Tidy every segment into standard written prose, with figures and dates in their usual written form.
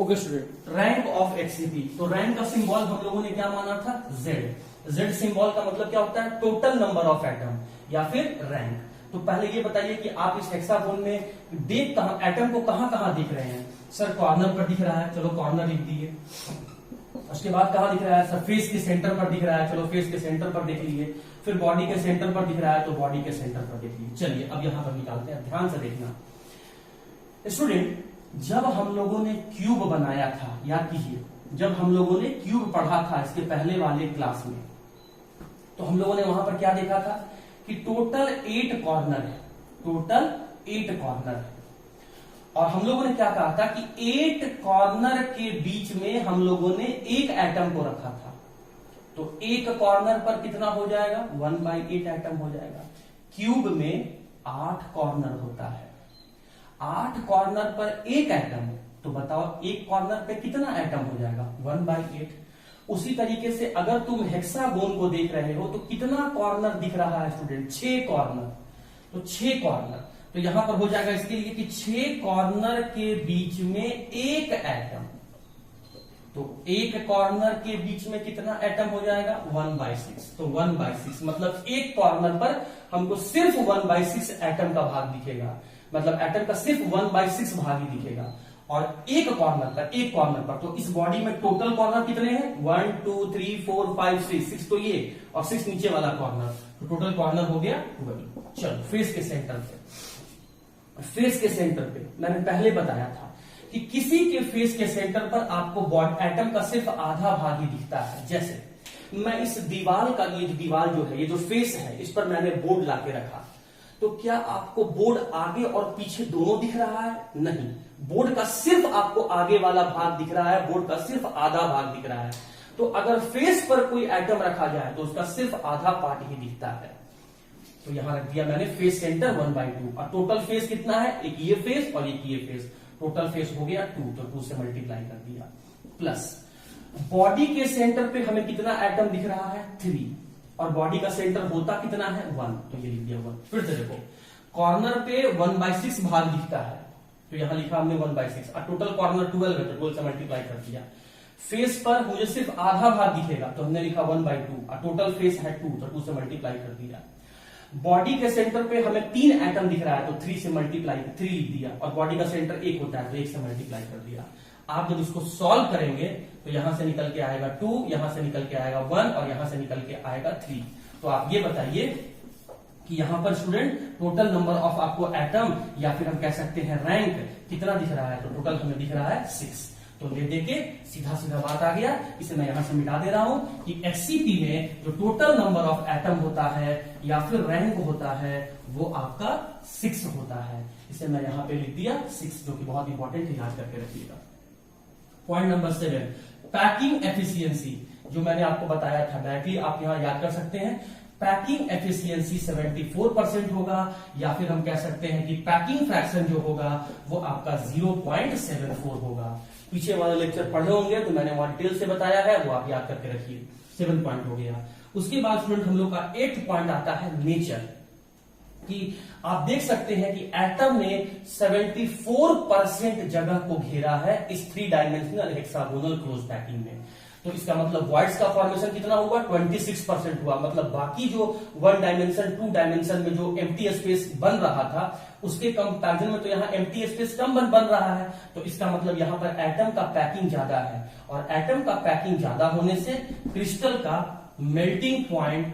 Okay student, rank of HCP। तो rank का symbol हम लोगों ने क्या माना था? Z। Z सिंबल का मतलब क्या होता है? टोटल नंबर ऑफ एटम या फिर रैंक। तो पहले ये बताइए कि आप इस हेक्सागोन में देख एटम को कहां कहां दिख रहे हैं? सर कॉर्नर पर दिख रहा है, चलो कॉर्नर लिख दिए। उसके बाद कहां दिख रहा है? सर फेस के सेंटर पर दिख रहा है, चलो फेस के सेंटर पर देख लीजिए। फिर बॉडी के सेंटर पर दिख रहा है, तो बॉडी के सेंटर पर देख लीजिए। चलिए अब यहां पर निकालते हैं, ध्यान से देखना स्टूडेंट। जब हम लोगों ने क्यूब बनाया था, याद कीजिए, जब हम लोगों ने क्यूब पढ़ा था इसके पहले वाले क्लास में, तो हम लोगों ने वहां पर क्या देखा था कि टोटल 8 कॉर्नर है, टोटल 8 कॉर्नर है। और हम लोगों ने क्या कहा था कि 8 कॉर्नर के बीच में हम लोगों ने एक एटम को रखा था। तो एक कॉर्नर पर कितना हो जाएगा? 1/8 एटम हो जाएगा। क्यूब में 8 कॉर्नर होता है, 8 कॉर्नर पर एक एटम, तो बताओ एक कॉर्नर पे कितना एटम हो जाएगा? 1/8। उसी तरीके से अगर तुम हेक्सागोन को देख रहे हो तो कितना कॉर्नर दिख रहा है स्टूडेंट? 6 कॉर्नर। तो 6 कॉर्नर, तो यहां पर हो जाएगा इसके लिए कि 6 कॉर्नर के बीच में एक एटम। तो एक कॉर्नर के बीच में कितना एटम हो जाएगा? 1/6। तो 1/6 मतलब एक कॉर्नर पर हमको सिर्फ 1/6 एटम का भाग दिखेगा, मतलब एटम का सिर्फ 1/6 भाग ही दिखेगा। और एक कॉर्नर पर तो इस बॉडी में टोटल कॉर्नर कितने हैं? 1 2 3 4 5 6 तो ये, और 6 नीचे वाला कॉर्नर, तो टोटल कॉर्नर हो गया 12। चलो फेस के सेंटर पे, फेस के सेंटर पे मैंने पहले बताया था कि किसी के फेस के सेंटर पर आपको एटम का सिर्फ आधा भाग ही दिखता है। जैसे मैं इस दीवार का, ये दीवार जो है, ये जो फेस है, इस पर मैंने बोर्ड लाके रखा, तो क्या आपको बोर्ड आगे और पीछे दोनों दिख रहा है? नहीं, बोर्ड का सिर्फ आपको आगे वाला भाग दिख रहा है, बोर्ड का सिर्फ आधा भाग दिख रहा है। तो अगर फेस पर कोई एटम रखा जाए तो उसका सिर्फ आधा पार्ट ही दिखता है। तो यहां रख दिया मैंने फेस सेंटर 1/2। और टोटल फेस कितना है? एक ये फेस और एक ये फेस, टोटल फेस हो गया 2, तो 2 से मल्टीप्लाई कर दिया। प्लस बॉडी के सेंटर पे हमें कितना एटम दिख रहा है? 3, और बॉडी का सेंटर होता कितना है? 1, तो ये लिख दिया 1। फिर से देखो, कॉर्नर पे 1/6 भाग दिखता है, तो यहां लिखा हमने 1/6, और टोटल कॉर्नर 12 है, तो 12 से मल्टीप्लाई कर दिया। फेस पर मुझे सिर्फ आधा भाग दिखेगा, तो हमने लिखा 1/2, और टोटल फेस है 2, तो 2 से मल्टीप्लाई कर दिया। बॉडी के सेंटर पे हमें 3 एटम दिख रहा है, तो 3 से मल्टीप्लाई 3 लिख दिया, और बॉडी का सेंटर 1 होता है, तो 1 से मल्टीप्लाई कर दिया। आप जब इसको सॉल्व करेंगे तो यहां से निकल के आएगा 2, यहां से निकल के आएगा 1, और यहां से निकल के आएगा 3। तो आप ये बताइए कि यहां पर स्टूडेंट टोटल नंबर ऑफ आपको एटम, या फिर हम कह सकते हैं रैंक, कितना दिख रहा है? तो टोटल हमें दिख रहा है 6। तो ले देके सीधा सीधा बात आ गया, इसे मैं यहां से मिटा दे रहा हूं कि HCP में जो टोटल नंबर ऑफ एटम होता है या फिर रैंक होता है वो आपका 6 होता है। इसे मैं यहां पे लिख दिया 6, जो कि बहुत इंपॉर्टेंट है, याद करके रखिएगा। पॉइंट नंबर 7, पैकिंग एफिशिएंसी, जो मैंने आपको बताया था, डायरेक्टली आप यहां याद कर सकते हैं। पैकिंग एफिशिएंसी 74% होगा, या फिर हम कह सकते हैं कि पैकिंग फ्रैक्शन जो होगा वो आपका 0.74 होगा। पीछे वाले लेक्चर पढ़े होंगे तो मैंने वहां डिटेल से बताया है, वो आप याद करके रखिए। 7 पॉइंट हो गया। उसके बाद स्टूडेंट हम लोग का 8th पॉइंट आता है नेचर, कि आप देख सकते हैं कि एटम ने 74% जगह को घेरा है इस 3 डायमेंशनल हेक्सागोनल क्लोज पैकिंग में। तो इसका मतलब वॉइड्स का फॉर्मेशन कितना हुआ? 26% हुआ। मतलब बाकी जो 1 डायमेंशन 2 डायमेंशन में जो एम्प्टी स्पेस बन रहा था उसके कंपैरिजन में तो यहाँ एम्प्टी स्पेस कम बन रहा है। तो इसका मतलब यहाँ पर एटम का पैकिंग ज्यादा है, और एटम का पैकिंग ज्यादा होने से क्रिस्टल का melting point,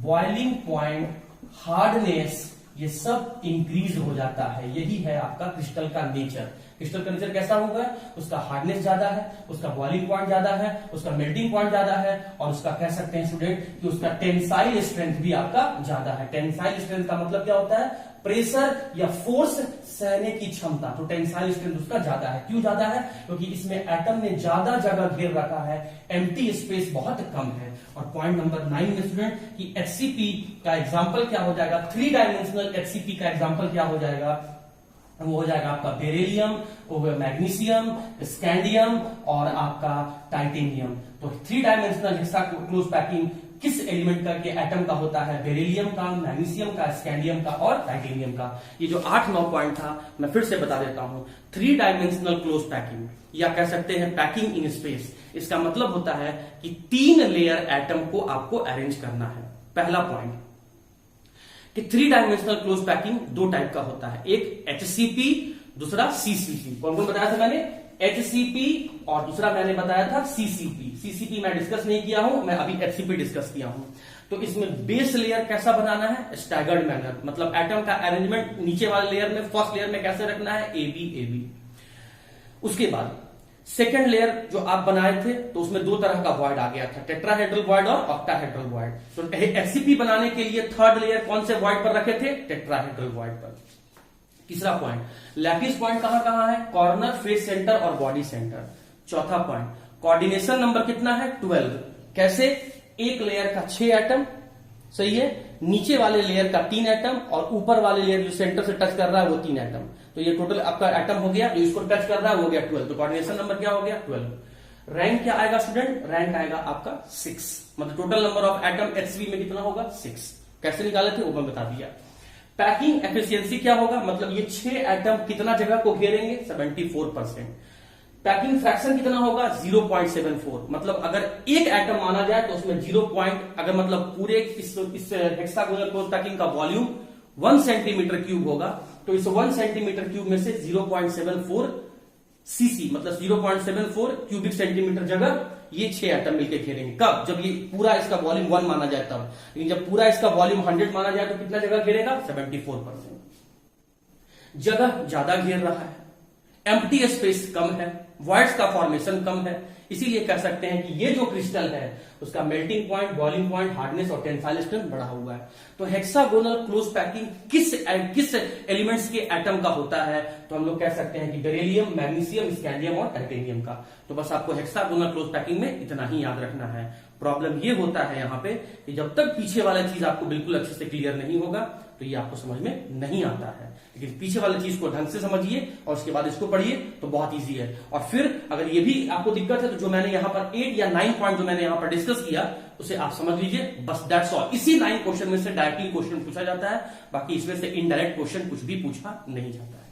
boiling point, hardness, ये सब इंक्रीज हो जाता है। यही है आपका क्रिस्टल का नेचर। क्रिस्टल का नेचर कैसा होगा? उसका हार्डनेस ज्यादा है, उसका बॉइलिंग पॉइंट ज्यादा है, उसका मेल्टिंग पॉइंट ज्यादा है, और उसका कह सकते हैं स्टूडेंट कि उसका टेंसाइल स्ट्रेंथ भी आपका ज्यादा है। टेंसाइल स्ट्रेंथ का मतलब क्या होता है? प्रेशर या फोर्स सहने की क्षमता। तो टेंसाइल स्ट्रेंथ उसका ज्यादा है। क्यों ज्यादा है? क्योंकि इसमें एटम ने ज्यादा जगह घेर रखा है, एम्प्टी स्पेस बहुत कम है। और पॉइंट नंबर 9 में स्टूडेंट कि HCP का एग्जांपल क्या हो जाएगा? 3 डायमेंशनल HCP का एग्जांपल क्या हो जाएगा? वो हो जाएगा आपका बेरिलियम, मैग्नीशियम, स्कैंडियम और आपका टाइटेनियम। तो 3 डायमेंशनल क्लोज पैकिंग किस एलिमेंट का के एटम का होता है? बेरिलियम का, मैग्नीशियम का, स्कैंडियम का और टाइटेनियम का। ये जो 8-9 पॉइंट था मैं फिर से बता देता हूं। 3 डायमेंशनल क्लोज पैकिंग या कह सकते हैं पैकिंग इन स्पेस, इसका मतलब होता है कि 3 लेयर एटम को आपको अरेंज करना है। पहला पॉइंट कि 3 डायमेंशनल क्लोज पैकिंग 2 टाइप का होता है, एक HCP, दूसरा CCP। कौन कौन बताया था मैंने? HCP और दूसरा मैंने बताया था CCP। CCP मैं डिस्कस नहीं किया हूं, मैं अभी HCP डिस्कस किया हूं। तो इसमें बेस लेयर कैसा बनाना है? स्टैगर्ड मैनर, मतलब एटम का अरेंजमेंट नीचे वाले लेयर में, फर्स्ट लेयर में कैसे रखना है? AB। उसके बाद सेकेंड लेयर जो आप बनाए थे तो उसमें 2 तरह का वॉइड आ गया था, टेट्राहेड्रल वॉइड और ऑक्टाहेड्रल वॉइड। तो HCP बनाने के लिए थर्ड लेयर कौन से वॉइड पर रखे थे? टेट्राहेड्रल वॉइड पर। तीसरा पॉइंट, लैटिस पॉइंट कहां है? कॉर्नर, फेस सेंटर और बॉडी सेंटर। चौथा पॉइंट, कोऑर्डिनेशन नंबर कितना है? 12। कैसे? एक लेयर का 6 एटम, सही है, नीचे वाले लेयर का 3 एटम और ऊपर वाले लेयर जो सेंटर से टच कर रहा है वो 3 एटम। तो ये टोटल आपका एटम हो गया, जो इसको टच कर रहा है वो हो गया 12। तो कोऑर्डिनेशन नंबर क्या हो गया? 12। रैंक क्या आएगा स्टूडेंट? रैंक आएगा आपका 6, मतलब total number of atom HCP में कितना होगा? 6। कैसे निकाले थे वो मैं बता दिया। पैकिंग एफिशिएंसी क्या होगा? मतलब ये 6 एटम कितना जगह को घेरेंगे? 74%। पैकिंग फ्रैक्शन कितना होगा? 0.74। मतलब अगर एक एटम माना जाए तो उसमें 0. अगर मतलब पूरे इस हेक्सागोनल क्लोज पैकिंग का वॉल्यूम 1 सेंटीमीटर क्यूब होगा तो इस 1 सेंटीमीटर क्यूब में से 0.74 सीसी, मतलब 0.74 क्यूबिक सेंटीमीटर जगह ये 6 एटम मिलकर घेरेंगे। कब? जब ये पूरा इसका वॉल्यूम 1 माना जाए तब। लेकिन जब पूरा इसका वॉल्यूम 100 माना जाए तो कितना जगह घेरेगा? 74%। जगह ज्यादा घेर रहा है, एम्प्टी स्पेस कम है, वॉइड्स का फॉर्मेशन कम है, इसीलिए कह सकते हैं कि ये जो क्रिस्टल है उसका melting point, boiling point, hardness और टेंसाइल स्ट्रेंथ बढ़ा हुआ है। तो हेक्सागोनल क्लोज पैकिंग किस एलिमेंट्स के एटम का होता है? तो हम लोग कह सकते हैं कि बेरिलियम, मैग्नीशियम, स्कैंडियम और टाइटेनियम का। तो बस आपको हेक्सागोनल क्लोज पैकिंग में इतना ही याद रखना है। प्रॉब्लम ये होता है यहां पे कि जब तक पीछे वाला चीज आपको बिल्कुल अच्छे से क्लियर नहीं होगा तो ये आपको समझ में नहीं आता है। लेकिन पीछे वाली चीज को ढंग से समझिए और उसके बाद इसको पढ़िए तो बहुत इजी है। और फिर अगर ये भी आपको दिक्कत है तो जो मैंने यहां पर 8 या 9 पॉइंट जो मैंने यहां पर डिस्कस किया उसे आप समझ लीजिए, बस दैट्स ऑल। इसी 9 क्वेश्चन में से डायरेक्टली क्वेश्चन पूछा जाता है, बाकी इसमें से इनडायरेक्ट क्वेश्चन कुछ भी पूछा नहीं जाता है।